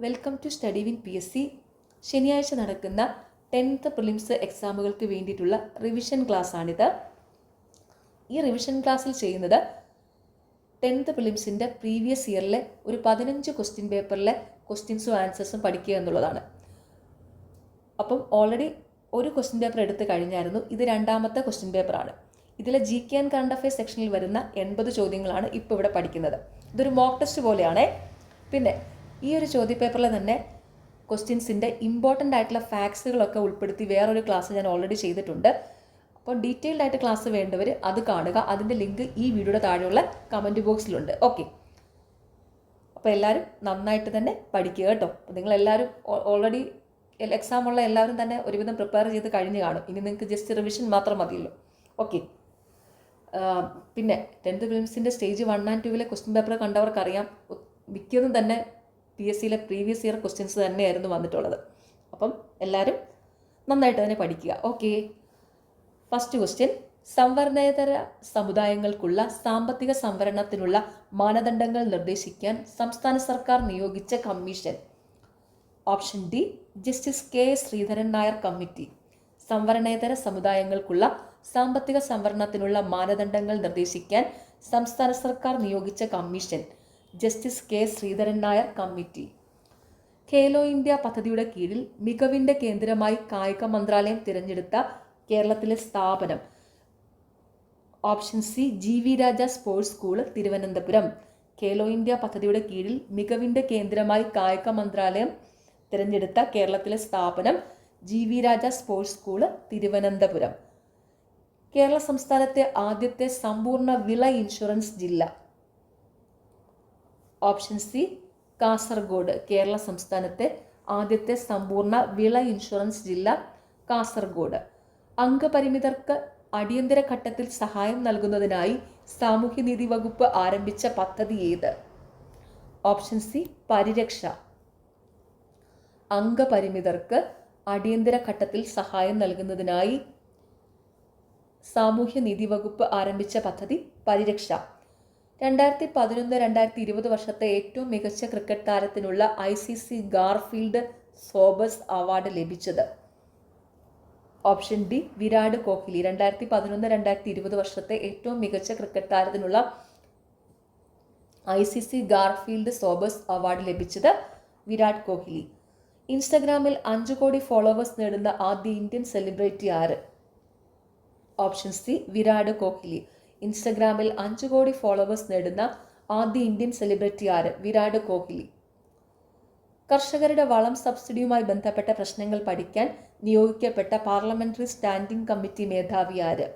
Welcome to study win PSC. ശനിയാഴ്ച നടക്കുന്ന 10th prelims എക്സാമുകൾക്ക് വേണ്ടിയിട്ടുള്ള റിവിഷൻ ക്ലാസ് ആണിത്. ഈ റിവിഷൻ ക്ലാസ്സിൽ ചെയ്യുന്നത് 10th പ്രിലിംസിൻ്റെ പ്രീവിയസ് ഇയറിലെ ഒരു 15 ക്വസ്റ്റ്യൻ പേപ്പറിലെ ക്വസ്റ്റ്യൻസും ആൻസേഴ്സും പഠിക്കുക എന്നുള്ളതാണ്. അപ്പം ഓൾറെഡി ഒരു ക്വസ്റ്റ്യൻ പേപ്പർ എടുത്ത് കഴിഞ്ഞായിരുന്നു. ഇത് രണ്ടാമത്തെ ക്വസ്റ്റ്യൻ പേപ്പറാണ്. ഇതിലെ GK ആൻഡ് കറണ്ട് അഫയേഴ്സ് സെക്ഷനിൽ വരുന്ന 80 ചോദ്യങ്ങളാണ് ഇപ്പോൾ ഇവിടെ പഠിക്കുന്നത്. ഇതൊരു മോക്ക് ടെസ്റ്റ് പോലെയാണ്. പിന്നെ ഈ ഒരു ചോദ്യപേപ്പറിൽ തന്നെ ക്വസ്റ്റ്യൻസിൻ്റെ ഇമ്പോർട്ടൻ്റ് ആയിട്ടുള്ള ഫാക്ട്സുകളൊക്കെ ഉൾപ്പെടുത്തി വേറൊരു ക്ലാസ് ഞാൻ ഓൾറെഡി ചെയ്തിട്ടുണ്ട്. അപ്പോൾ ഡീറ്റെയിൽഡ് ആയിട്ട് ക്ലാസ് വേണ്ടവർ അത് കാണുക. അതിൻ്റെ ലിങ്ക് ഈ വീഡിയോയുടെ താഴെയുള്ള കമൻറ്റ് ബോക്സിലുണ്ട്. ഓക്കെ, അപ്പോൾ എല്ലാവരും നന്നായിട്ട് തന്നെ പഠിക്കുക കേട്ടോ. അപ്പോൾ നിങ്ങളെല്ലാവരും ഓൾറെഡി എക്സാമുള്ള എല്ലാവരും തന്നെ ഒരുവിധം പ്രിപ്പയർ ചെയ്ത് കഴിഞ്ഞ് കാണും. ഇനി നിങ്ങൾക്ക് ജസ്റ്റ് റിവിഷൻ മാത്രം മതിയല്ലോ. ഓക്കെ, പിന്നെ 10th പ്രിലിംസിൻ്റെ സ്റ്റേജ് 1 and 2 ക്വസ്റ്റ്യൻ പേപ്പർ കണ്ടവർക്കറിയാം, മിക്കതും തന്നെ PSCയിലെ പ്രീവിയസ് ഇയർ ക്വസ്റ്റ്യൻസ് തന്നെയായിരുന്നു വന്നിട്ടുള്ളത്. അപ്പം എല്ലാവരും നന്നായിട്ട് തന്നെ പഠിക്കുക. ഓക്കെ, ഫസ്റ്റ് ക്വസ്റ്റ്യൻ: സംവരണേതര സമുദായങ്ങൾക്കുള്ള സാമ്പത്തിക സംവരണത്തിനുള്ള മാനദണ്ഡങ്ങൾ നിർദ്ദേശിക്കാൻ സംസ്ഥാന സർക്കാർ നിയോഗിച്ച commission. Option D justice K. Sreedharan Nair committee. സംവരണേതര സമുദായങ്ങൾക്കുള്ള സാമ്പത്തിക സംവരണത്തിനുള്ള മാനദണ്ഡങ്ങൾ നിർദ്ദേശിക്കാൻ സംസ്ഥാന സർക്കാർ നിയോഗിച്ച commission justice K. Sreedharan Nair committee. Khelo India പദ്ധതിയുടെ കീഴിൽ മികവിൻ്റെ കേന്ദ്രമായി കായിക മന്ത്രാലയം തിരഞ്ഞെടുത്ത കേരളത്തിലെ സ്ഥാപനം. Option C GV Raja sports school, Thiruvananthapuram. Khelo India പദ്ധതിയുടെ കീഴിൽ മികവിൻ്റെ കേന്ദ്രമായി കായിക മന്ത്രാലയം തിരഞ്ഞെടുത്ത കേരളത്തിലെ സ്ഥാപനം GV Raja sports school, Thiruvananthapuram. Kerala സംസ്ഥാനത്തെ ആദ്യത്തെ സമ്പൂർണ്ണ വിള ഇൻഷുറൻസ് ജില്ല. Option C Kasaragod. കേരള സംസ്ഥാനത്തെ ആദ്യത്തെ സമ്പൂർണ്ണ വിള ഇൻഷുറൻസ് ജില്ല കാസർഗോഡ്. അംഗപരിമിതർക്ക് അടിയന്തര ഘട്ടത്തിൽ സഹായം നൽകുന്നതിനായി സാമൂഹ്യനീതി വകുപ്പ് ആരംഭിച്ച പദ്ധതി ഏത്? ഓപ്ഷൻ സി പരിരക്ഷ. അംഗപരിമിതർക്ക് അടിയന്തര ഘട്ടത്തിൽ സഹായം നൽകുന്നതിനായി സാമൂഹ്യനീതി വകുപ്പ് ആരംഭിച്ച പദ്ധതി പരിരക്ഷ. 2011-2020 വർഷത്തെ ഏറ്റവും മികച്ച ക്രിക്കറ്റ് താരത്തിനുള്ള ICC ഗാർഫീൽഡ് സോബേഴ്സ് അവാർഡ് ലഭിച്ചത്. Option D Virat Kohli. 2011-2020 വർഷത്തെ ഏറ്റവും മികച്ച ക്രിക്കറ്റ് താരത്തിനുള്ള ICC ഗാർഫീൽഡ് സോബേഴ്സ് അവാർഡ് ലഭിച്ചത് വിരാട് കോഹ്ലി. ഇൻസ്റ്റഗ്രാമിൽ 5 കോടി ഫോളോവേഴ്സ് നേടുന്ന ആദ്യ ഇന്ത്യൻ സെലിബ്രിറ്റി ആര്? Option C Virat Kohli. ഇൻസ്റ്റഗ്രാമിൽ 5 കോടി ഫോളോവേഴ്സ് നേടുന്ന ആദ്യ ഇന്ത്യൻ സെലിബ്രിറ്റി ആര്? വിരാട് കോഹ്ലി. കർഷകരുടെ വളം സബ്സിഡിയുമായി ബന്ധപ്പെട്ട പ്രശ്നങ്ങൾ പഠിക്കാൻ നിയോഗിക്കപ്പെട്ട പാർലമെന്ററി സ്റ്റാൻഡിംഗ് കമ്മിറ്റി മേധാവി ആര്?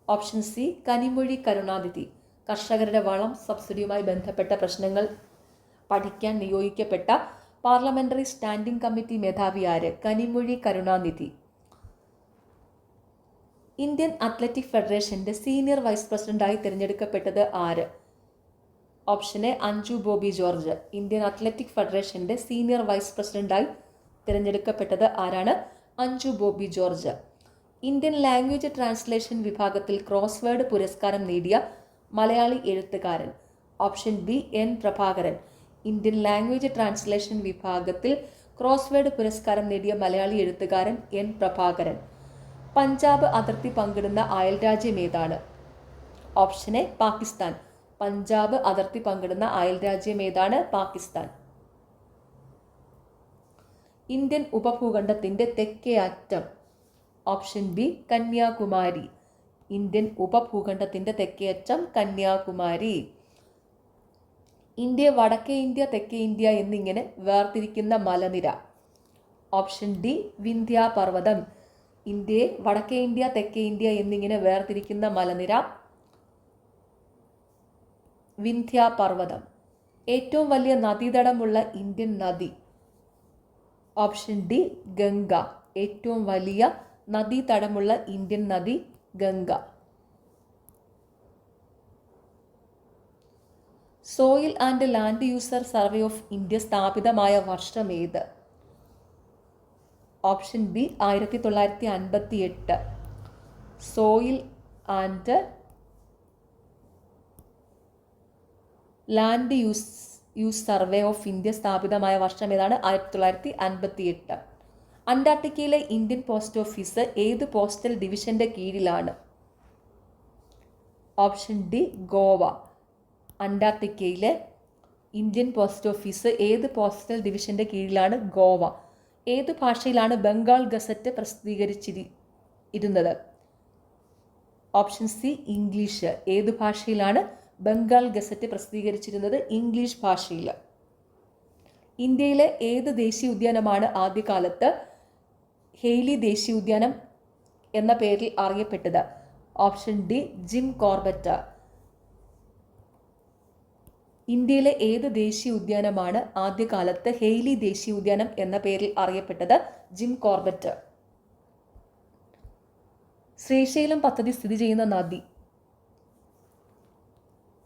Option C Kanimozhi Karunanidhi. കർഷകരുടെ വളം സബ്സിഡിയുമായി ബന്ധപ്പെട്ട പ്രശ്നങ്ങൾ പഠിക്കാൻ നിയോഗിക്കപ്പെട്ട പാർലമെന്ററി സ്റ്റാൻഡിംഗ് കമ്മിറ്റി മേധാവി ആര്? കനിമൊഴി കരുണാനിധി. ഇന്ത്യൻ അത്ലറ്റിക് ഫെഡറേഷന്റെ സീനിയർ വൈസ് പ്രസിഡന്റായി തിരഞ്ഞെടുക്കപ്പെട്ടത് ആര്? Option A Anju Bobby George. Indian athletic ഫെഡറേഷന്റെ സീനിയർ വൈസ് പ്രസിഡന്റായി തിരഞ്ഞെടുക്കപ്പെട്ടത് ആരാണ്? Anju Bobby George. Indian language translation വിഭാഗത്തിൽ ക്രോസ്വേഡ് പുരസ്കാരം നേടിയ മലയാളി എഴുത്തുകാരൻ. Option B N. Prabhakaran. Indian language translation വിഭാഗത്തിൽ ക്രോസ്വേഡ് പുരസ്കാരം നേടിയ മലയാളി എഴുത്തുകാരൻ N. പ്രഭാകരൻ. പഞ്ചാബ് അതിർത്തി പങ്കിടുന്ന അയൽരാജ്യം ഏതാണ്? Option A Pakistan. പഞ്ചാബ് അതിർത്തി പങ്കിടുന്ന അയൽരാജ്യം ഏതാണ്? പാകിസ്ഥാൻ. ഇന്ത്യൻ ഉപഭൂഖണ്ഡത്തിന്റെ തെക്കേ അറ്റം. Option B Kanyakumari. ഇന്ത്യൻ ഉപഭൂഖണ്ഡത്തിന്റെ തെക്കേ അറ്റം കന്യാകുമാരി. ഇന്ത്യയെ വടക്കേ ഇന്ത്യ, തെക്കേ ഇന്ത്യ എന്നിങ്ങനെ വേർതിരിക്കുന്ന മലനിര. Option D വിന്ധ്യാപർവ്വതം. ഇന്ത്യയെ വടക്കേ ഇന്ത്യ, തെക്കേ ഇന്ത്യ എന്നിങ്ങനെ വേർതിരിക്കുന്ന മലനിര വിന്ധ്യാപർവ്വതം. ഏറ്റവും വലിയ നദീതടമുള്ള ഇന്ത്യൻ നദി. Option D Ganga. ഏറ്റവും വലിയ നദീതടമുള്ള ഇന്ത്യൻ നദി Ganga. Soil and land user survey of India സ്ഥാപിതമായ വർഷം ഏത്? Option B 1958. Soil and land use survey of India സ്ഥാപിതമായ വർഷം ഏതാണ്? 1958. അന്റാർട്ടിക്കയിലെ ഇന്ത്യൻ പോസ്റ്റ് ഓഫീസ് ഏത് പോസ്റ്റൽ ഡിവിഷന്റെ കീഴിലാണ്? Option D Goa. അന്റാർട്ടിക്കയിലെ ഇന്ത്യൻ പോസ്റ്റ് ഓഫീസ് ഏത് പോസ്റ്റൽ ഡിവിഷന്റെ കീഴിലാണ്? ഗോവ. ഏത് ഭാഷയിലാണ് ബംഗാൾ ഗസറ്റ് പ്രസിദ്ധീകരിച്ചിരുന്നത്? Option C English. ഏത് ഭാഷയിലാണ് ബംഗാൾ ഗസറ്റ് പ്രസിദ്ധീകരിച്ചിരുന്നത്? ഇംഗ്ലീഷ് ഭാഷയിൽ. ഇന്ത്യയിലെ ഏത് ദേശീയ ഉദ്യാനമാണ് ആദ്യകാലത്ത് ഹെയ്ലി ദേശീയ ഉദ്യാനം എന്ന പേരിൽ അറിയപ്പെട്ടത്? Option D Jim Corbett. ഇന്ത്യയിലെ ഏത് ദേശീയ ഉദ്യാനമാണ് ആദ്യകാലത്ത് ഹെയ്ലി ദേശീയ ഉദ്യാനം എന്ന പേരിൽ അറിയപ്പെട്ടത്? Jim Corbett. ശ്രീശൈലം പദ്ധതി സ്ഥിതി ചെയ്യുന്ന നദി?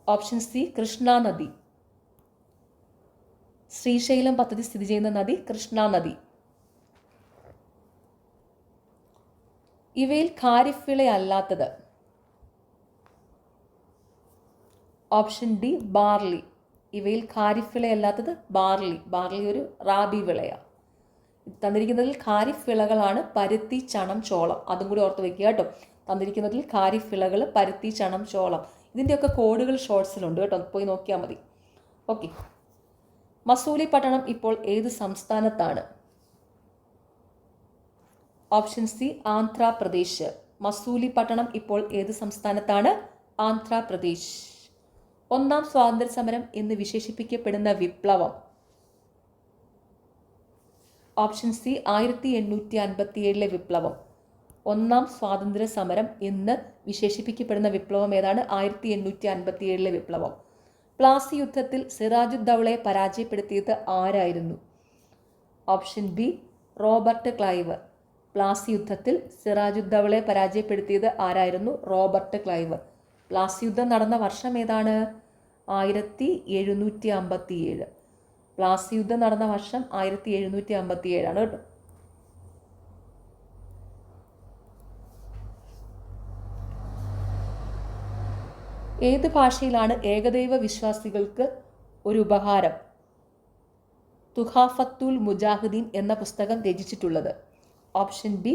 ഓപ്ഷൻ സി കൃഷ്ണ നദി. ശ്രീശൈലം പദ്ധതി സ്ഥിതി ചെയ്യുന്ന നദി കൃഷ്ണ നദി. ഇവയിൽ ഖാരിഫ് വിളയല്ലാത്തത്? Option D barley. ഇവയിൽ ഖാരിഫ് വിളയല്ലാത്തത് ബാർലി. ബാർലി ഒരു റാബി വിളയാണ്. തന്നിരിക്കുന്നതിൽ ഖാരിഫ് വിളകളാണ് പരുത്തി, ചണം, ചോളം. അതും കൂടി ഓർത്ത് വെക്കുക കേട്ടോ. തന്നിരിക്കുന്നതിൽ ഖാരിഫ് വിളകൾ പരുത്തി, ചണം, ചോളം. ഇതിൻ്റെയൊക്കെ കോഡുകൾ ഷോർട്സിലുണ്ട് കേട്ടോ, പോയി നോക്കിയാൽ മതി. ഓക്കെ. മസൂലി പട്ടണം ഇപ്പോൾ ഏത് സംസ്ഥാനത്താണ്? Option C Andhra Pradesh. മസൂലി പട്ടണം ഇപ്പോൾ ഏത് സംസ്ഥാനത്താണ്? ആന്ധ്രാപ്രദേശ്. ഒന്നാം സ്വാതന്ത്ര്യ സമരം എന്ന് വിശേഷിപ്പിക്കപ്പെടുന്ന വിപ്ലവം? ഓപ്ഷൻ സി 1857 വിപ്ലവം. ഒന്നാം സ്വാതന്ത്ര്യ സമരം എന്ന് വിശേഷിപ്പിക്കപ്പെടുന്ന വിപ്ലവം ഏതാണ്? 1857 വിപ്ലവം. പ്ലാസി യുദ്ധത്തിൽ സിറാജുദ്ദൗളയെ പരാജയപ്പെടുത്തിയത് ആരായിരുന്നു? Option B Robert Clive. Plassey യുദ്ധത്തിൽ സിറാജുദ്ദൗളയെ പരാജയപ്പെടുത്തിയത് ആരായിരുന്നു? Robert Clive. പ്ലാസി യുദ്ധം നടന്ന വർഷം ഏതാണ്? 1757. പ്ലാസി യുദ്ധം നടന്ന വർഷം 1757 കേട്ടോ. ഏത് ഭാഷയിലാണ് ഏകദൈവ വിശ്വാസികൾക്ക് ഒരു ഉപഹാരം തുഹാഫത്തുൽ മുജാഹിദീൻ എന്ന പുസ്തകം രചിച്ചിട്ടുള്ളത്? Option B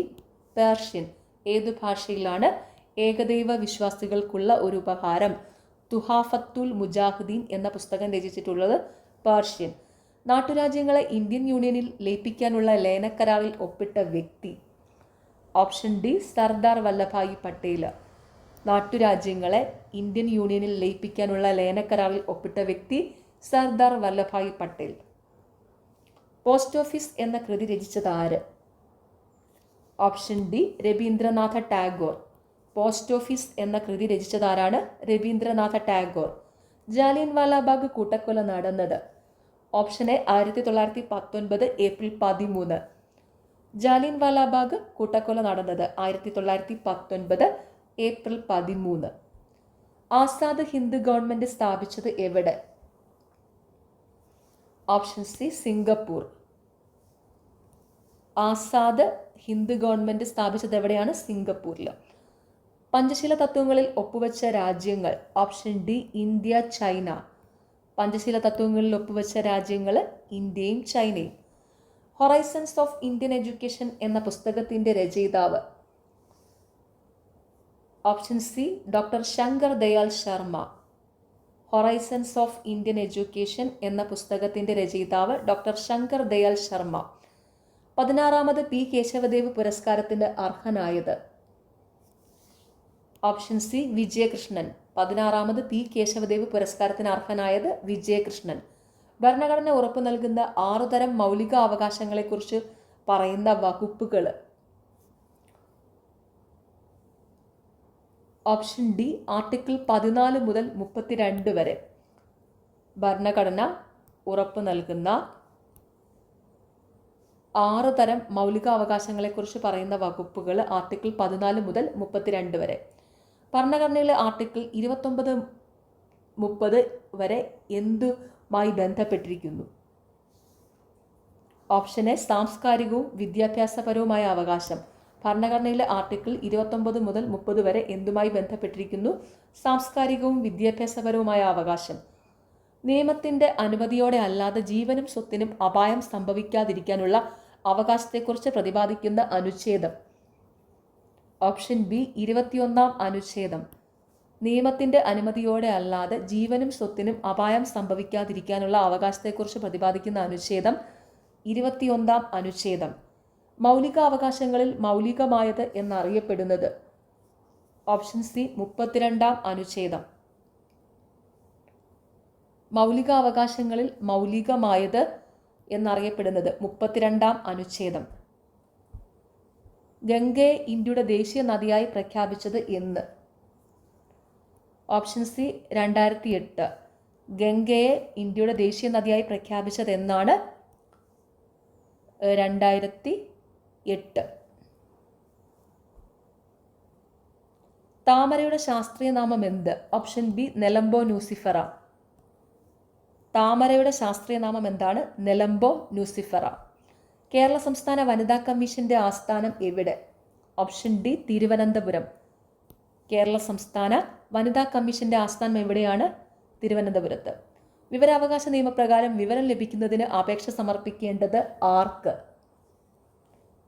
Persian. ഏത് ഭാഷയിലാണ് ഏകദൈവ വിശ്വാസികൾക്കുള്ള ഒരു ഉപഹാരം തുഹാഫത്തുൽ മുജാഹിദീൻ എന്ന പുസ്തകം രചിച്ചിട്ടുള്ളത്? പേർഷ്യൻ. നാട്ടുരാജ്യങ്ങളെ ഇന്ത്യൻ യൂണിയനിൽ ലയിപ്പിക്കാനുള്ള ലയനക്കരാറിൽ ഒപ്പിട്ട വ്യക്തി? Option D Sardar Vallabhbhai Patel. നാട്ടുരാജ്യങ്ങളെ ഇന്ത്യൻ യൂണിയനിൽ ലയിപ്പിക്കാനുള്ള ലയനക്കരാറിൽ ഒപ്പിട്ട വ്യക്തി സർദാർ വല്ലഭായ് പട്ടേൽ. പോസ്റ്റ് ഓഫീസ് എന്ന കൃതി രചിച്ചത് ആര്? Option D Rabindranath Tagore. Post office എന്ന കൃതി രചിച്ചതാരാണ്? രവീന്ദ്രനാഥ ടാഗോർ. ജാലിയൻ വാലാബാഗ് കൂട്ടക്കൊല നടന്നത്? Option A 1919 April 13. Jallian Walabagh കൂട്ടക്കൊല നടന്നത് 1919 ഏപ്രിൽ 13. ആസാദ് ഹിന്ദ് ഗവൺമെന്റ് സ്ഥാപിച്ചത് എവിടെ? Option C Singapore. Azad Hind government സ്ഥാപിച്ചത് എവിടെയാണ്? സിംഗപ്പൂരിൽ. പഞ്ചശീല തത്വങ്ങളിൽ ഒപ്പുവെച്ച രാജ്യങ്ങൾ? Option D India, China. Panchsheel തത്വങ്ങളിൽ ഒപ്പുവെച്ച രാജ്യങ്ങൾ ഇന്ത്യയും ചൈനയും. ഹൊറൈസൺസ് ഓഫ് ഇന്ത്യൻ എഡ്യൂക്കേഷൻ എന്ന പുസ്തകത്തിന്റെ രചയിതാവ്? Option C doctor Shankar Dayal Sharma. Horizons of Indian education എന്ന പുസ്തകത്തിന്റെ രചയിതാവ് ഡോക്ടർ ശങ്കർ ദയാൽ ശർമ്മ. 16ാമത് പി കേശവദേവ് പുരസ്കാരത്തിന് അർഹനായത്? Option C Vijayakrishnan. 16ാമത് പി കേശവദേവ് പുരസ്കാരത്തിന് അർഹനായത് വിജയകൃഷ്ണൻ. ഭരണഘടന ഉറപ്പു നൽകുന്ന 6 തരം മൗലിക അവകാശങ്ങളെക്കുറിച്ച് പറയുന്ന വകുപ്പുകൾ? ഓപ്ഷൻ ഡി ആർട്ടിക്കിൾ 14 മുതൽ 32 വരെ. ഭരണഘടന ഉറപ്പു നൽകുന്ന 6 തരം മൗലിക അവകാശങ്ങളെക്കുറിച്ച് പറയുന്ന വകുപ്പുകൾ ആർട്ടിക്കിൾ 14 മുതൽ 32 വരെ. ഭരണഘടനയിലെ ആർട്ടിക്കിൾ 29, 30 വരെ എന്തുമായി ബന്ധപ്പെട്ടിരിക്കുന്നു? ഓപ്ഷൻ എ സാംസ്കാരികവും വിദ്യാഭ്യാസപരവുമായ അവകാശം. ഭരണഘടനയിലെ ആർട്ടിക്കിൾ 29 മുതൽ 30 വരെ എന്തുമായി ബന്ധപ്പെട്ടിരിക്കുന്നു? സാംസ്കാരികവും വിദ്യാഭ്യാസപരവുമായ അവകാശം. നിയമത്തിൻ്റെ അനുമതിയോടെ അല്ലാതെ ജീവനും സ്വത്തിനും അപായം സംഭവിക്കാതിരിക്കാനുള്ള അവകാശത്തെക്കുറിച്ച് പ്രതിപാദിക്കുന്ന അനുച്ഛേദം. ഓപ്ഷൻ ബി 21 അനുച്ഛേദം. നിയമത്തിൻ്റെ അനുമതിയോടെ അല്ലാതെ ജീവനും സ്വത്തിനും അപായം സംഭവിക്കാതിരിക്കാനുള്ള അവകാശത്തെക്കുറിച്ച് പ്രതിപാദിക്കുന്ന അനുച്ഛേദം 21 അനുച്ഛേദം. മൗലികാവകാശങ്ങളിൽ മൗലികമായത് എന്നറിയപ്പെടുന്നത്. ഓപ്ഷൻ സി 32 അനുച്ഛേദം. മൗലികാവകാശങ്ങളിൽ മൗലികമായത് എന്നറിയപ്പെടുന്നത് 32 അനുച്ഛേദം. ഗംഗയെ ഇന്ത്യയുടെ ദേശീയ നദിയായി പ്രഖ്യാപിച്ചത് എന്ന്. Option C 2008. ഗംഗയെ ഇന്ത്യയുടെ ദേശീയ നദിയായി പ്രഖ്യാപിച്ചത് എന്നാണ് 2008. താമരയുടെ ശാസ്ത്രീയ നാമം എന്ത്? Option B nelumbo nucifera. താമരയുടെ ശാസ്ത്രീയ നാമം എന്താണ്? നെലംബോ ന്യൂസിഫെറ. കേരള സംസ്ഥാന വനിതാ കമ്മീഷന്റെ ആസ്ഥാനം എവിടെ? Option D Thiruvananthapuram. കേരള സംസ്ഥാന വനിതാ കമ്മീഷന്റെ ആസ്ഥാനം എവിടെയാണ്? തിരുവനന്തപുരത്ത്. വിവരാവകാശ നിയമപ്രകാരം വിവരം ലഭിക്കുന്നതിന് അപേക്ഷ സമർപ്പിക്കേണ്ടത് ആർക്ക്?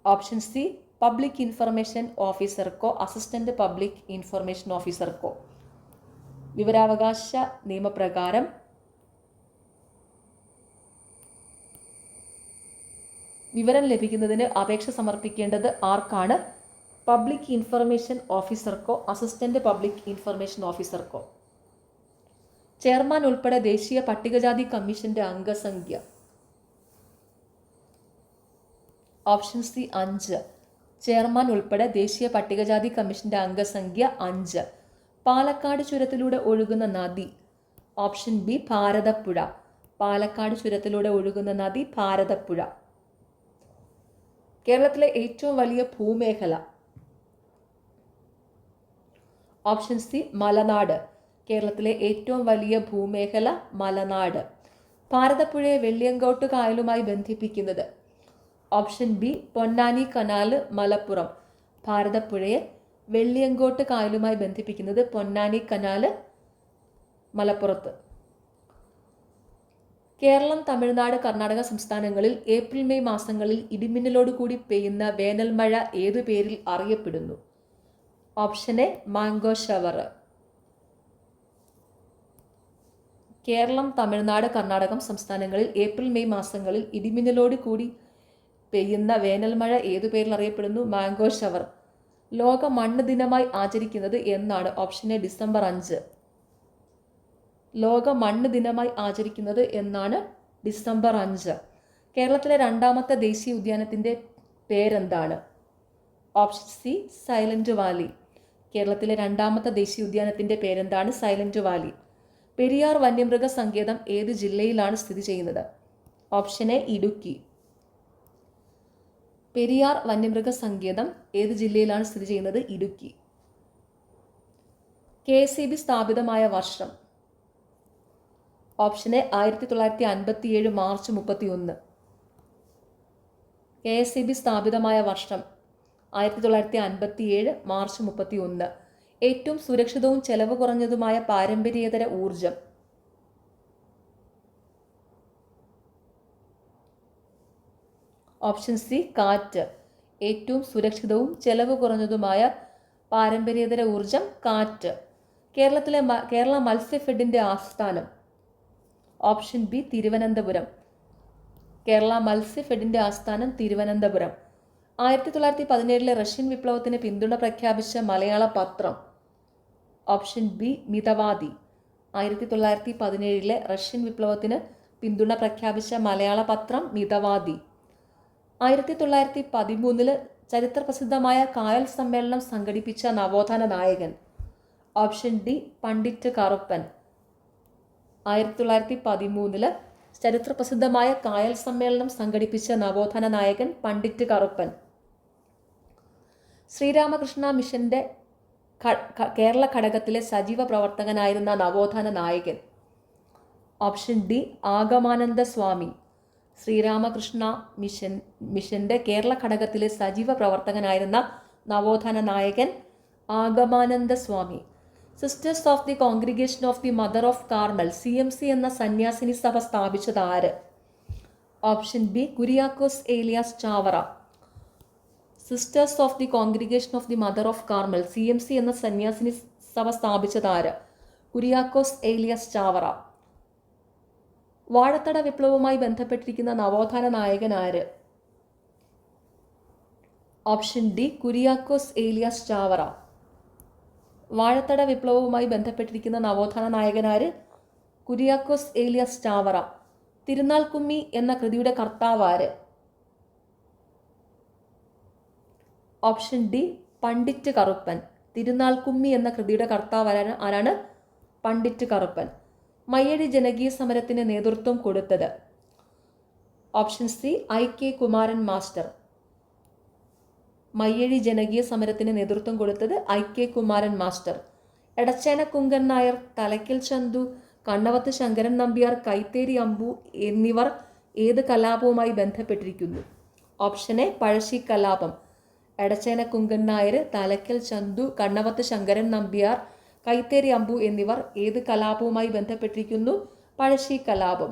ഓപ്ഷൻ സി പബ്ലിക് ഇൻഫർമേഷൻ ഓഫീസർക്കോ അസിസ്റ്റന്റ് പബ്ലിക് ഇൻഫർമേഷൻ ഓഫീസർക്കോ. വിവരാവകാശ നിയമപ്രകാരം വിവരം ലഭിക്കുന്നതിന് അപേക്ഷ സമർപ്പിക്കേണ്ടത് ആർക്കാണ്? പബ്ലിക് ഇൻഫർമേഷൻ ഓഫീസർക്കോ അസിസ്റ്റന്റ് പബ്ലിക് ഇൻഫർമേഷൻ ഓഫീസർക്കോ. ചെയർമാൻ ഉൾപ്പെടെ ദേശീയ പട്ടികജാതി കമ്മീഷന്റെ അംഗസംഖ്യ. Option C 5. ചെയർമാൻ ഉൾപ്പെടെ ദേശീയ പട്ടികജാതി കമ്മീഷന്റെ അംഗസംഖ്യ 5. പാലക്കാട് ചുരത്തിലൂടെ ഒഴുകുന്ന നദി. Option B Bharathappuzha. പാലക്കാട് ചുരത്തിലൂടെ ഒഴുകുന്ന നദി ഭാരതപ്പുഴ. കേരളത്തിലെ ഏറ്റവും വലിയ ഭൂമേഖല. ഓപ്ഷൻ സി മലനാട്. കേരളത്തിലെ ഏറ്റവും വലിയ ഭൂമേഖല മലനാട്. ഭാരതപ്പുഴയെ വെള്ളിയങ്കോട്ട് കായലുമായി ബന്ധിപ്പിക്കുന്നത്. Option B Ponnani canal Malappuram. ഭാരതപ്പുഴയെ വെള്ളിയങ്കോട്ട് കായലുമായി ബന്ധിപ്പിക്കുന്നത് പൊന്നാനി കനാല് മലപ്പുറത്ത്. കേരളം, തമിഴ്നാട്, കർണാടക സംസ്ഥാനങ്ങളിൽ ഏപ്രിൽ മെയ് മാസങ്ങളിൽ ഇടിമിന്നലോട് കൂടി പെയ്യുന്ന വേനൽ മഴ ഏതു പേരിൽ അറിയപ്പെടുന്നു? Option A mango shower. Keralam, Tamil Nadu, Karnatakam സംസ്ഥാനങ്ങളിൽ ഏപ്രിൽ മെയ് മാസങ്ങളിൽ ഇടിമിന്നലോട് കൂടി പെയ്യുന്ന വേനൽ മഴ ഏതു പേരിൽ അറിയപ്പെടുന്നു? Mango shower. ലോക മണ്ണ് ദിനമായി ആചരിക്കുന്നത് എന്നാണ്? Option A December 5. ലോക മണ്ണ് ദിനമായി ആചരിക്കുന്നത് എന്നാണ്? ഡിസംബർ 5. കേരളത്തിലെ രണ്ടാമത്തെ ദേശീയ ഉദ്യാനത്തിൻ്റെ പേരെന്താണ്? Option C silent Valley. കേരളത്തിലെ രണ്ടാമത്തെ ദേശീയ ഉദ്യാനത്തിൻ്റെ പേരെന്താണ്? Silent Valley. പെരിയാർ വന്യമൃഗ സങ്കേതം ഏത് ജില്ലയിലാണ് സ്ഥിതി ചെയ്യുന്നത്? Option A Idukki. പെരിയാർ വന്യമൃഗ സങ്കേതം ഏത് ജില്ലയിലാണ് സ്ഥിതി ചെയ്യുന്നത്? ഇടുക്കി. KSEB സ്ഥാപിതമായ വർഷം. Option A 1957 March 31. KSEB സ്ഥാപിതമായ വർഷം 1957 മാർച്ച് 31. ഏറ്റവും സുരക്ഷിതവും ചെലവ് കുറഞ്ഞതുമായ പാരമ്പര്യേതര ഊർജം. ഓപ്ഷൻ സി കാറ്റ്. ഏറ്റവും സുരക്ഷിതവും ചെലവ് കുറഞ്ഞതുമായ പാരമ്പര്യേതര ഊർജം കാറ്റ്. കേരള മത്സ്യഫെഡിൻ്റെ ആസ്ഥാനം. Option B Thiruvananthapuram. കേരള മത്സ്യഫെഡിൻ്റെ ആസ്ഥാനം തിരുവനന്തപുരം. 1917 റഷ്യൻ വിപ്ലവത്തിന് പിന്തുണ പ്രഖ്യാപിച്ച മലയാള പത്രം. Option B Mithavadi. 1917 റഷ്യൻ വിപ്ലവത്തിന് പിന്തുണ പ്രഖ്യാപിച്ച മലയാള പത്രം മിതവാദി. 1913 ചരിത്രപ്രസിദ്ധമായ കായൽ സമ്മേളനം സംഘടിപ്പിച്ച നവോത്ഥാന നായകൻ. Option D Pandit Karuppan. 1913 ചരിത്രപ്രസിദ്ധമായ കായൽ സമ്മേളനം സംഘടിപ്പിച്ച നവോത്ഥാന നായകൻ പണ്ഡിറ്റ് കറുപ്പൻ. ശ്രീരാമകൃഷ്ണ മിഷന്റെ കേരള ഘടകത്തിലെ സജീവ പ്രവർത്തകനായിരുന്ന നവോത്ഥാന നായകൻ. Option D Agamananda Swami. ശ്രീരാമകൃഷ്ണ മിഷന്റെ കേരള ഘടകത്തിലെ സജീവ പ്രവർത്തകനായിരുന്ന നവോത്ഥാന നായകൻ Agamananda Swami. Sisters of the congregation of the mother of Carmel CMC എന്ന സന്യാസിനി സഭ സ്ഥാപിച്ചത് ആര്? Option B Kuriakose Elias Chavara. Sisters of the congregation of the mother of Carmel CMC എന്ന സന്യാസിനി സഭ സ്ഥാപിച്ചത് ആര്? കുര്യാക്കോസ് ഏലിയാസ് ചാവറ. വാഴത്തട വിപ്ലവവുമായി ബന്ധപ്പെട്ടിരിക്കുന്ന നവോത്ഥാന നായകൻ ആര്? Option D Kuriakose Elias Chavara. വാഴത്തട വിപ്ലവവുമായി ബന്ധപ്പെട്ടിരിക്കുന്ന നവോത്ഥാന നായകൻ ആര്? കുര്യാക്കോസ് ഏലിയാസ് ചാവറ. തിരുനാൾ കുമ്മി എന്ന കൃതിയുടെ കർത്താവ് ആര്? Option D Pandit Karuppan. തിരുനാൾ കുമ്മി എന്ന കൃതിയുടെ കർത്താവ് ആരാണ്? പണ്ഡിറ്റ് കറുപ്പൻ. മയ്യഴി ജനകീയ സമരത്തിന് നേതൃത്വം കൊടുത്തത്? Option C IK Kumaran master. Mayyazhi ജനകീയ സമരത്തിന് നേതൃത്വം കൊടുത്തത് IK കുമാരൻ മാസ്റ്റർ. എടച്ചേന കുങ്കൻ നായർ, തലയ്ക്കൽ ചന്തു, കണ്ണവത്ത് ശങ്കരൻ നമ്പ്യാർ, കൈത്തേരി അമ്പു എന്നിവർ ഏത് കലാപവുമായി ബന്ധപ്പെട്ടിരിക്കുന്നു? ഓപ്ഷൻ എ പഴശ്ശി കലാപം. എടച്ചേന കുങ്കൻ നായർ, തലയ്ക്കൽ ചന്തു, കണ്ണവത്ത് ശങ്കരൻ നമ്പ്യാർ, കൈത്തേരി അമ്പു എന്നിവർ ഏത് കലാപവുമായി ബന്ധപ്പെട്ടിരിക്കുന്നു? പഴശ്ശി കലാപം.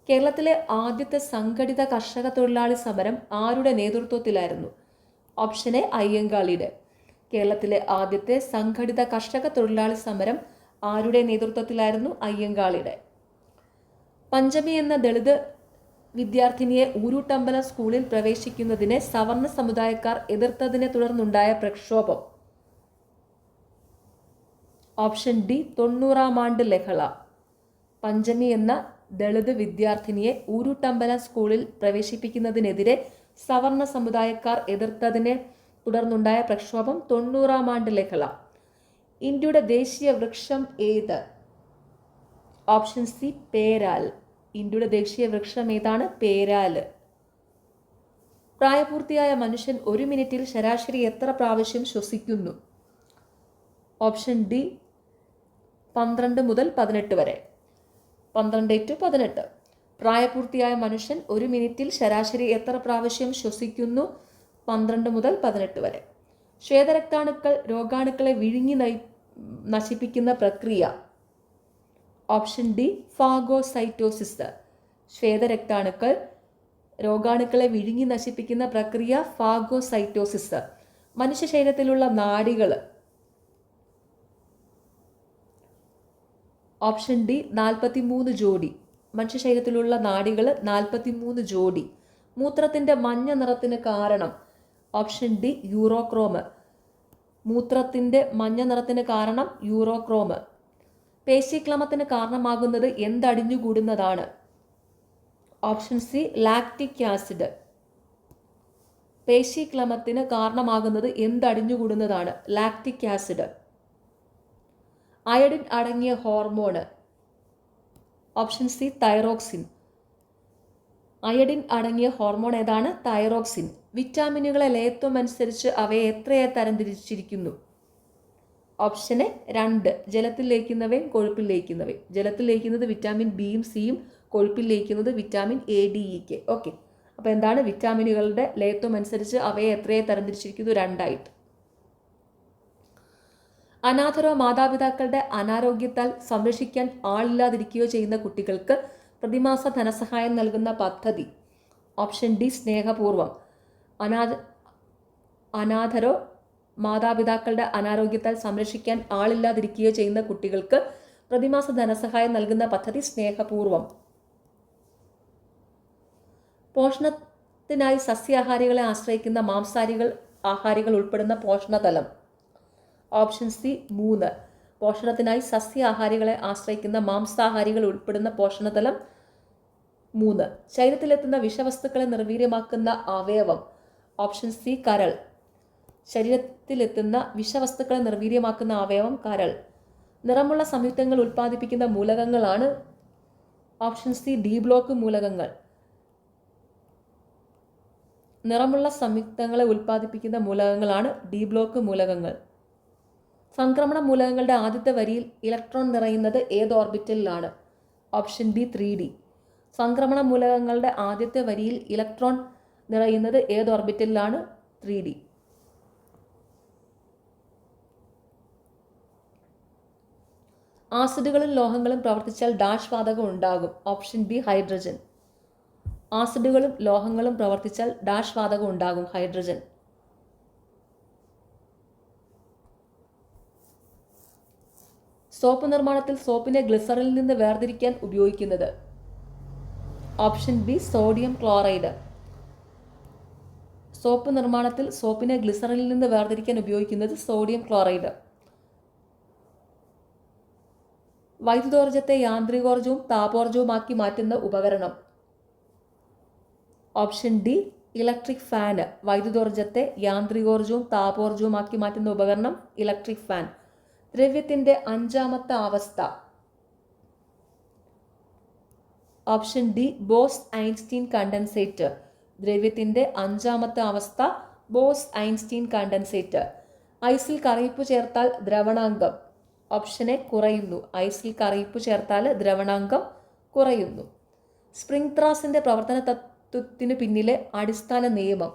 കേരളത്തിലെ ആദ്യത്തെ സംഘടിത കർഷക തൊഴിലാളി സമരം ആരുടെ നേതൃത്വത്തിലായിരുന്നു? ഓപ്ഷൻ എ അയ്യങ്കാളിയുടെ. കേരളത്തിലെ ആദ്യത്തെ സംഘടിത കർഷക തൊഴിലാളി സമരം ആരുടെ നേതൃത്വത്തിലായിരുന്നു? അയ്യങ്കാളിയുടെ. പഞ്ചമി എന്ന ദളിത് വിദ്യാർത്ഥിനിയെ ഊരൂട്ടമ്പലം സ്കൂളിൽ പ്രവേശിക്കുന്നതിനെ സവർണ സമുദായക്കാർ എതിർത്തതിനെ തുടർന്നുണ്ടായ പ്രക്ഷോഭം? ഓപ്ഷൻ ഡി 90-ാം ആണ്ട് ലഹള. പഞ്ചമി എന്ന ദളിത് വിദ്യാർത്ഥിനിയെ ഊരൂട്ടമ്പലം സ്കൂളിൽ പ്രവേശിപ്പിക്കുന്നതിനെതിരെ സവർണ സമുദായക്കാർ എതിർത്തതിനെ തുടർന്നുണ്ടായ പ്രക്ഷോഭം 90-ാം ആണ്ട് ലഹള. ഇന്ത്യയുടെ ദേശീയ വൃക്ഷം ഏത്? ഓപ്ഷൻ സി പേരാൽ. ഇന്ത്യയുടെ ദേശീയ വൃക്ഷം ഏതാണ്? പേരാല്. പ്രായപൂർത്തിയായ മനുഷ്യൻ ഒരു മിനിറ്റിൽ ശരാശരി എത്ര പ്രാവശ്യം ശ്വസിക്കുന്നു? ഓപ്ഷൻ ഡി 12 മുതൽ 18 വരെ. 12 to 18. പ്രായപൂർത്തിയായ മനുഷ്യൻ ഒരു മിനിറ്റിൽ ശരാശരി എത്ര പ്രാവശ്യം ശ്വസിക്കുന്നു? 12 മുതൽ 18 വരെ. ശ്വേതരക്താണുക്കൾ രോഗാണുക്കളെ വിഴുങ്ങി നശിപ്പിക്കുന്ന പ്രക്രിയ? Option D phagocytosis. ശ്വേതരക്താണുക്കൾ രോഗാണുക്കളെ വിഴുങ്ങി നശിപ്പിക്കുന്ന പ്രക്രിയ ഫാഗോസൈറ്റോസിസ്. മനുഷ്യ ശരീരത്തിലുള്ള നാഡികൾ? ഓപ്ഷൻ ഡി 43 ജോഡി. മനുഷ്യ ശരീരത്തിലുള്ള നാഡികൾ 43 ജോഡി. മൂത്രത്തിൻ്റെ മഞ്ഞ നിറത്തിന് കാരണം? Option D urochrome. മൂത്രത്തിൻ്റെ മഞ്ഞ നിറത്തിന് കാരണം യൂറോക്രോം. പേശിക്ലമത്തിന് കാരണമാകുന്നത് എന്തടിഞ്ഞുകൂടുന്നതാണ്? Option C lactic acid. പേശിക്ലമത്തിന് കാരണമാകുന്നത് എന്തടിഞ്ഞുകൂടുന്നതാണ്? Lactic acid. അയഡിൻ അടങ്ങിയ ഹോർമോണ്? Option C thyroxine. അയഡിൻ അടങ്ങിയ ഹോർമോൺ ഏതാണ്? തൈറോക്സിൻ. വിറ്റാമിനുകളെ ലയത്വം അനുസരിച്ച് അവയെ എത്രയെ തരംതിരിച്ചിരിക്കുന്നു? Option A 2. ജലത്തിൽ ലയിക്കുന്നവയും കൊഴുപ്പിൽ ലയിക്കുന്നവയും. ജലത്തിൽ ലയിക്കുന്നത് വിറ്റാമിൻ ബിയും സിയും, കൊഴുപ്പിൽ ലയിക്കുന്നത് vitamin A, D, E, K. Okay, അപ്പോൾ എന്താണ്? വിറ്റാമിനുകളുടെ ലയത്വം അനുസരിച്ച് അവയെ എത്രയെ തരംതിരിച്ചിരിക്കുന്നു? 2 ആയിട്ട്. അനാഥരോ മാതാപിതാക്കളുടെ അനാരോഗ്യത്താൽ സംരക്ഷിക്കാൻ ആളില്ലാതിരിക്കുകയോ ചെയ്യുന്ന കുട്ടികൾക്ക് പ്രതിമാസ ധനസഹായം നൽകുന്ന പദ്ധതി? ഓപ്ഷൻ ഡി സ്നേഹപൂർവം. അനാഥരോ മാതാപിതാക്കളുടെ അനാരോഗ്യത്താൽ സംരക്ഷിക്കാൻ ആളില്ലാതിരിക്കുകയോ ചെയ്യുന്ന കുട്ടികൾക്ക് പ്രതിമാസ ധനസഹായം നൽകുന്ന പദ്ധതി സ്നേഹപൂർവം. പോഷണത്തിനായി സസ്യാഹാരികളെ ആശ്രയിക്കുന്ന മാംസാഹാരികൾ ഉൾപ്പെടുന്ന പോഷണതലം? Option C 3. പോഷണത്തിനായി സസ്യാഹാരികളെ ആശ്രയിക്കുന്ന മാംസാഹാരികൾ ഉൾപ്പെടുന്ന പോഷണതലം 3. ശരീരത്തിലെത്തുന്ന വിഷവസ്തുക്കളെ നിർവീര്യമാക്കുന്ന അവയവം? ഓപ്ഷൻ സി കരൾ. ശരീരത്തിലെത്തുന്ന വിഷവസ്തുക്കളെ നിർവീര്യമാക്കുന്ന അവയവം കരൾ. നിറമുള്ള സംയുക്തങ്ങൾ ഉൽപ്പാദിപ്പിക്കുന്ന മൂലകങ്ങളാണ്? ഓപ്ഷൻ സി D ബ്ലോക്ക് മൂലകങ്ങൾ. നിറമുള്ള സംയുക്തങ്ങളെ ഉൽപ്പാദിപ്പിക്കുന്ന മൂലകങ്ങളാണ് D ബ്ലോക്ക് മൂലകങ്ങൾ. സംക്രമണ മൂലകങ്ങളുടെ ആദ്യത്തെ വരിയിൽ ഇലക്ട്രോൺ നിറയുന്നത് ഏത് ഓർബിറ്റലിലാണ്? Option B 3D. സംക്രമണ മൂലകങ്ങളുടെ ആദ്യത്തെ വരിയിൽ ഇലക്ട്രോൺ നിറയുന്നത് ഏത് ഓർബിറ്റലിലാണ്? 3D. ആസിഡുകളും ലോഹങ്ങളും പ്രവർത്തിച്ചാൽ ഡാഷ് വാതകം ഉണ്ടാകും. Option B hydrogen. ആസിഡുകളും ലോഹങ്ങളും പ്രവർത്തിച്ചാൽ ഡാഷ് വാതകം ഉണ്ടാകും. ഹൈഡ്രജൻ. സോപ്പ് നിർമ്മാണത്തിൽ സോപ്പിനെ ഗ്ലിസറിനിൽ നിന്ന് വേർതിരിക്കാൻ ഉപയോഗിക്കുന്നത്. Option B sodium chloride. Soap നിർമ്മാണത്തിൽ സോപ്പിനെ ഗ്ലിസറിനിൽ നിന്ന് വേർതിരിക്കാൻ ഉപയോഗിക്കുന്നത് സോഡിയം ക്ലോറൈഡ്. വൈദ്യുതോർജ്ജത്തെ യാന്ത്രികോർജ്ജവും താപോർജ്ജവുമാക്കി മാറ്റുന്ന ഉപകരണം. Option D electric fan. വൈദ്യുതോർജ്ജത്തെ യാന്ത്രികോർജ്ജവും താപോർജ്ജവുമാക്കി മാറ്റുന്ന ഉപകരണം ഇലക്ട്രിക് ഫാൻ. ദ്രവ്യത്തിന്റെ അഞ്ചാമത്തെ അവസ്ഥ. Option D Bose Einstein condensate. ദ്രവ്യത്തിന്റെ അഞ്ചാമത്തെ അവസ്ഥ ബോസ് ഐൻസ്റ്റീൻ കണ്ടൻസേറ്റ്. ഐസിൽ കറയിപ്പ് ചേർത്താൽ ദ്രവണാങ്കം. ഓപ്ഷൻ എ കുറയുന്നു. ഐസിൽ കറയിപ്പ് ചേർത്താൽ ദ്രവണാങ്കം കുറയുന്നു. സ്പ്രിംഗ് ത്രാസിന്റെ പ്രവർത്തന തത്വത്തിന് പിന്നിലെ അടിസ്ഥാന നിയമം.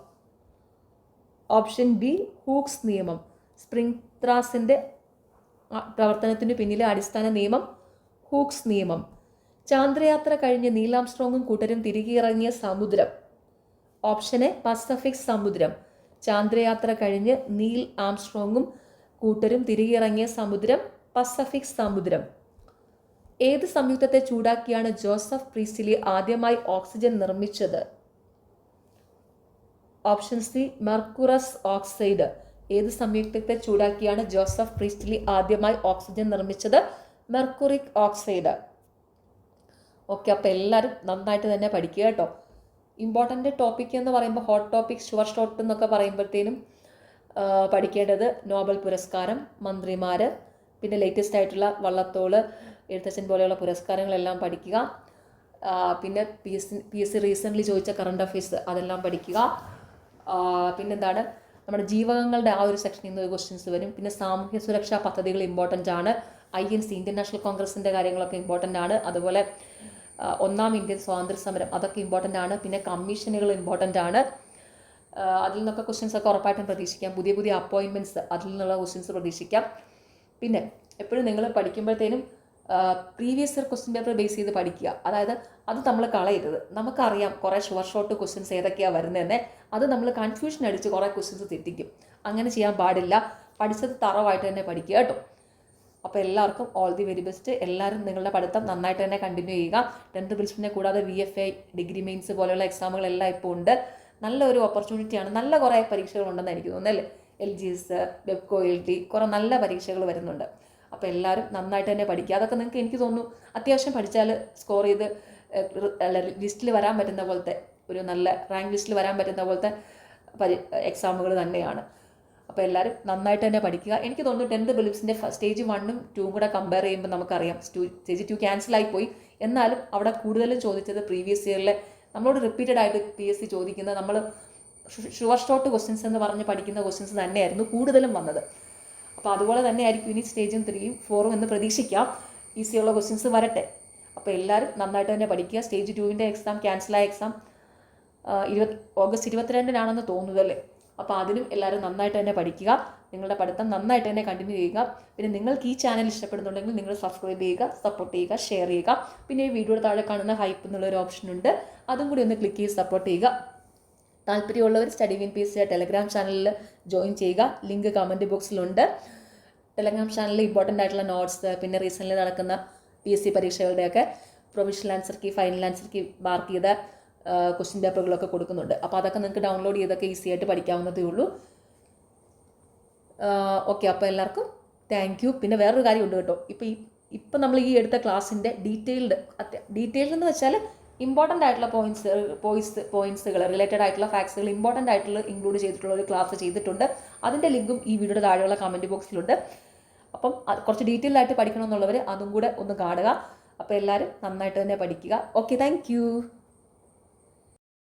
ഓപ്ഷൻ ബി ഹൂക്സ് നിയമം. സ്പ്രിംഗ് ത്രാസിന്റെ പ്രവർത്തനത്തിന് പിന്നിലെ അടിസ്ഥാന നിയമം ഹൂക്സ് നിയമം. ചാന്ദ്രയാത്ര കഴിഞ്ഞ് നീൽ ആംസ്ട്രോങ്ങും കൂട്ടരും തിരികെ ഇറങ്ങിയ സമുദ്രം. ഓപ്ഷൻ എ പസഫിക് സമുദ്രം. ചാന്ദ്രയാത്ര കഴിഞ്ഞ് നീൽ ആംസ്ട്രോങ്ങും കൂട്ടരും തിരികെ ഇറങ്ങിയ സമുദ്രം പസഫിക് സമുദ്രം. ഏത് സംയുക്തത്തെ ചൂടാക്കിയാണ് ജോസഫ് പ്രീസ്റ്റിലി ആദ്യമായി ഓക്സിജൻ നിർമ്മിച്ചത്? Option C mercurous oxide. ഏത് സംയുക്തത്തെ ചൂടാക്കിയാണ് ജോസഫ് പ്രീസ്റ്റിലി ആദ്യമായി ഓക്സിജൻ നിർമ്മിച്ചത്? Mercuric oxide. ഓക്കെ, അപ്പോൾ എല്ലാവരും നന്നായിട്ട് തന്നെ പഠിക്കുക കേട്ടോ. ഇമ്പോർട്ടൻ്റ് ടോപ്പിക് എന്ന് പറയുമ്പോൾ ഹോട്ട് ടോപ്പിക്, ഷുവർ ഷോട്ട് എന്നൊക്കെ പറയുമ്പോഴത്തേനും പഠിക്കേണ്ടത് നോബൽ പുരസ്കാരം, മന്ത്രിമാർ, പിന്നെ ലേറ്റസ്റ്റ് ആയിട്ടുള്ള വള്ളത്തോൾ, എഴുത്തച്ഛൻ പോലെയുള്ള പുരസ്കാരങ്ങളെല്ലാം പഠിക്കുക. പിന്നെ പി എസ് സി റീസെൻ്റ്ലി ചോദിച്ച കറണ്ട് അഫയേഴ്സ് അതെല്ലാം പഠിക്കുക. പിന്നെന്താണ്, നമ്മുടെ ജീവകങ്ങളുടെ ആ ഒരു സെക്ഷനിൽ നിന്ന് ക്വസ്റ്റ്യൻസ് വരും. പിന്നെ സാമൂഹ്യ സുരക്ഷാ പദ്ധതികൾ ഇമ്പോർട്ടൻ്റ് ആണ്. INC ഇന്ത്യൻ നാഷണൽ കോൺഗ്രസിൻ്റെ കാര്യങ്ങളൊക്കെ ഇമ്പോർട്ടൻ്റ് ആണ്. അതുപോലെ ഒന്നാം ഇന്ത്യൻ സ്വാതന്ത്ര്യ സമരം അതൊക്കെ ഇമ്പോർട്ടൻ്റ് ആണ്. പിന്നെ കമ്മീഷനുകൾ ഇമ്പോർട്ടൻ്റ് ആണ്. അതിൽ നിന്നൊക്കെ ക്വസ്റ്റ്യൻസ് ഒക്കെ ഉറപ്പായിട്ടും പ്രതീക്ഷിക്കാം. പുതിയ പുതിയ അപ്പോയിൻമെൻറ്റ്സ് അതിൽ നിന്നുള്ള ക്വസ്റ്റ്യൻസ് പ്രതീക്ഷിക്കാം. പിന്നെ എപ്പോഴും നിങ്ങൾ പഠിക്കുമ്പോഴത്തേനും previous year question paper base ചെയ്ത് പഠിക്കുക. അതായത് അത് നമ്മൾ കളയരുത്. നമുക്കറിയാം കുറേ ഷുവർ ഷോട്ട് ക്വസ്റ്റ്യൻസ് ഏതൊക്കെയാണ് വരുന്നതെന്ന്. അത് നമ്മൾ കൺഫ്യൂഷൻ അടിച്ച് കുറേ ക്വസ്റ്റ്യൻസ് തെറ്റിക്കും. അങ്ങനെ ചെയ്യാൻ പാടില്ല. പഠിച്ചത് തറവായിട്ട് തന്നെ പഠിക്കുക കേട്ടോ. അപ്പോൾ എല്ലാവർക്കും ഓൾ ദി വെരി ബെസ്റ്റ്. എല്ലാവരും നിങ്ങളുടെ പഠിത്തം നന്നായിട്ട് തന്നെ കണ്ടിന്യൂ ചെയ്യുക. 10th പ്രിലിമിനെ കൂടാതെ VFA, ഡിഗ്രി മെയിൻസ് പോലെയുള്ള എക്സാമുകളെല്ലാം ഇപ്പോൾ ഉണ്ട്. നല്ലൊരു ഓപ്പർച്യൂണിറ്റിയാണ്. നല്ല കുറേ പരീക്ഷകളുണ്ടെന്ന് എനിക്ക് തോന്നുന്നു അല്ലേ. LGS, വെബ്കോ, LT കുറേ നല്ല പരീക്ഷകൾ വരുന്നുണ്ട്. അപ്പോൾ എല്ലാവരും നന്നായിട്ട് തന്നെ പഠിക്കുക. അതൊക്കെ നിങ്ങൾക്ക് എനിക്ക് തോന്നുന്നു അത്യാവശ്യം പഠിച്ചാൽ സ്കോർ ചെയ്ത് ലിസ്റ്റിൽ വരാൻ പറ്റുന്ന പോലത്തെ ഒരു നല്ല റാങ്ക് ലിസ്റ്റിൽ വരാൻ പറ്റുന്ന പോലത്തെ എക്സാമുകൾ തന്നെയാണ്. അപ്പോൾ എല്ലാവരും നന്നായിട്ട് തന്നെ പഠിക്കുക. എനിക്ക് തോന്നുന്നു 10th പ്രിലിംസിൻ്റെ സ്റ്റേജ് 1ഉം 2ഉം കൂടെ കമ്പയർ ചെയ്യുമ്പോൾ നമുക്കറിയാം സ്റ്റേജ് 2 ക്യാൻസലായിപ്പോയി. എന്നാലും അവിടെ കൂടുതലും ചോദിച്ചത് പ്രീവിയസ് ഇയറിലെ നമ്മളോട് റിപ്പീറ്റഡ് ആയിട്ട് PSC ചോദിക്കുന്ന നമ്മൾ ഷുവർ ഷോട്ട് ക്വസ്റ്റ്യൻസ് എന്ന് പറഞ്ഞ് പഠിക്കുന്ന ക്വസ്റ്റ്യൻസ് തന്നെയായിരുന്നു കൂടുതലും വന്നത്. അപ്പോൾ അതുപോലെ തന്നെ ആയിരിക്കും ഇനി സ്റ്റേജും 3ഉം 4ഉം എന്ന് പ്രതീക്ഷിക്കാം. ഈസിയുള്ള ക്വസ്റ്റ്യൻസ് വരട്ടെ. അപ്പോൾ എല്ലാവരും നന്നായിട്ട് തന്നെ പഠിക്കുക. സ്റ്റേജ് 2വിൻ്റെ എക്സാം, ക്യാൻസലായ എക്സാം ഓഗസ്റ്റ് 22-നാണെന്ന് തോന്നുന്നതല്ലേ. അപ്പോൾ അതിനും എല്ലാവരും നന്നായിട്ട് തന്നെ പഠിക്കുക. നിങ്ങളുടെ പഠിത്തം നന്നായിട്ട് തന്നെ കണ്ടിന്യൂ ചെയ്യുക. പിന്നെ നിങ്ങൾക്ക് ഈ ചാനൽ ഇഷ്ടപ്പെടുന്നുണ്ടെങ്കിൽ നിങ്ങൾ സബ്സ്ക്രൈബ് ചെയ്യുക, സപ്പോർട്ട് ചെയ്യുക, ഷെയർ ചെയ്യുക. പിന്നെ ഈ വീഡിയോയുടെ താഴെ കാണുന്ന ഹൈപ്പ് എന്നുള്ളൊരു ഓപ്ഷൻ ഉണ്ട്. അതും കൂടി ഒന്ന് ക്ലിക്ക് ചെയ്ത് സപ്പോർട്ട് ചെയ്യുക. താല്പര്യമുള്ളവർ സ്റ്റഡി വിൻ PSC ടെലഗ്രാം ചാനലിൽ ജോയിൻ ചെയ്യുക. ലിങ്ക് കമൻറ്റ് ബോക്സിലുണ്ട്. ടെലഗ്രാം ചാനലിൽ ഇമ്പോർട്ടൻ്റ് ആയിട്ടുള്ള നോട്ട്സ്, പിന്നെ റീസെൻ്റ്ലി നടക്കുന്ന PSC പരീക്ഷകളുടെയൊക്കെ provisional answer key, final answer key mark ചെയ്ത ക്വസ്റ്റ്യൻ പേപ്പറുകളൊക്കെ കൊടുക്കുന്നുണ്ട്. അപ്പോൾ അതൊക്കെ നിങ്ങൾക്ക് ഡൗൺലോഡ് ചെയ്തൊക്കെ ഈസി ആയിട്ട് പഠിക്കാവുന്നതേ ഉള്ളൂ. ഓക്കെ, അപ്പോൾ എല്ലാവർക്കും താങ്ക് യു. പിന്നെ വേറൊരു കാര്യമുണ്ട് കേട്ടോ. ഇപ്പം നമ്മൾ ഈ എടുത്ത ക്ലാസ്സിൻ്റെ ഡീറ്റെയിൽഡ് എന്ന് വെച്ചാൽ ഇമ്പോർട്ടൻ്റ് ആയിട്ടുള്ള പോയിൻറ്റ്സുകൾ, റിലേറ്റഡ് ആയിട്ടുള്ള ഫാക്ട്സുകൾ ഇമ്പോർട്ടൻ്റ് ആയിട്ടുള്ള ഇൻക്ലൂഡ് ചെയ്തിട്ടുള്ള ഒരു ക്ലാസ് ചെയ്തിട്ടുണ്ട്. അതിൻ്റെ ലിങ്കും ഈ വീഡിയോയുടെ താഴെയുള്ള കമൻറ്റ് ബോക്സിലുണ്ട്. അപ്പം കുറച്ച് ഡീറ്റെയിൽ ആയിട്ട് പഠിക്കണമെന്നുള്ളവർ അതും കൂടെ ഒന്ന് കാണുക. അപ്പോൾ എല്ലാവരും നന്നായിട്ട് തന്നെ പഠിക്കുക. Okay, thank you.